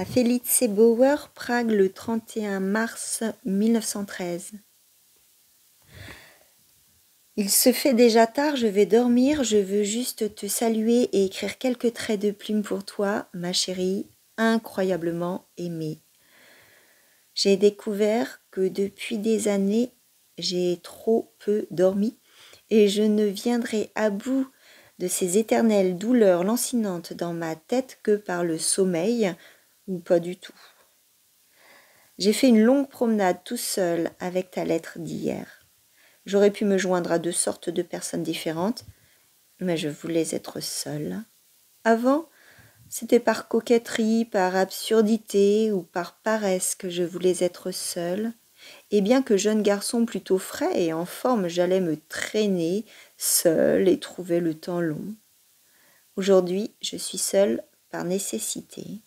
À Felice Bauer, Prague, le 31 mars 1913. Il se fait déjà tard, je vais dormir, je veux juste te saluer et écrire quelques traits de plume pour toi, ma chérie, incroyablement aimée. J'ai découvert que depuis des années, j'ai trop peu dormi et je ne viendrai à bout de ces éternelles douleurs lancinantes dans ma tête que par le sommeil, ou pas du tout. J'ai fait une longue promenade tout seul avec ta lettre d'hier. J'aurais pu me joindre à 2 sortes de personnes différentes, mais je voulais être seule. Avant, c'était par coquetterie, par absurdité ou par paresse que je voulais être seule. Et bien que jeune garçon plutôt frais et en forme, j'allais me traîner seule et trouver le temps long. Aujourd'hui, je suis seule par nécessité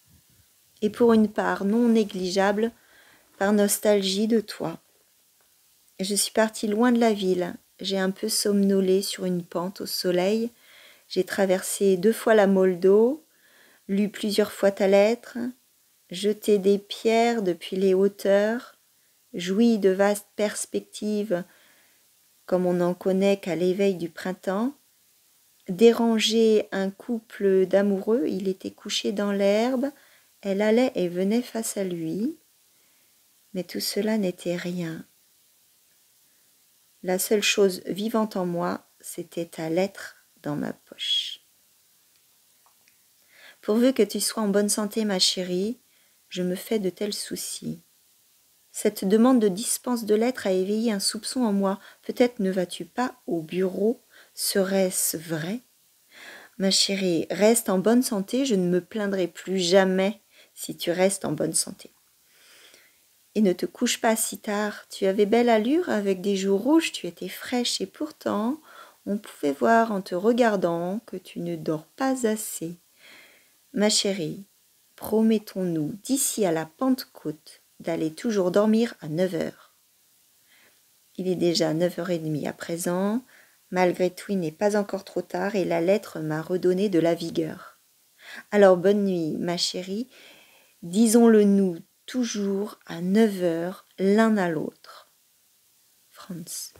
et pour une part non négligeable, par nostalgie de toi. Je suis partie loin de la ville, j'ai un peu somnolé sur une pente au soleil, j'ai traversé 2 fois la Moldo, lu plusieurs fois ta lettre, jeté des pierres depuis les hauteurs, joui de vastes perspectives comme on n'en connaît qu'à l'éveil du printemps, dérangé un couple d'amoureux, il était couché dans l'herbe, elle allait et venait face à lui, mais tout cela n'était rien. La seule chose vivante en moi, c'était ta lettre dans ma poche. Pourvu que tu sois en bonne santé, ma chérie, je me fais de tels soucis. Cette demande de dispense de lettres a éveillé un soupçon en moi. Peut-être ne vas-tu pas au bureau? Serait-ce vrai? Ma chérie, reste en bonne santé, je ne me plaindrai plus jamais si tu restes en bonne santé. Et ne te couche pas si tard, tu avais belle allure avec des joues rouges, tu étais fraîche et pourtant, on pouvait voir en te regardant que tu ne dors pas assez. Ma chérie, promettons-nous d'ici à la Pentecôte d'aller toujours dormir à 9h. Il est déjà 9h30 à présent, malgré tout il n'est pas encore trop tard et la lettre m'a redonné de la vigueur. Alors bonne nuit, ma chérie, disons-le nous toujours à 9h l'un à l'autre. Franz.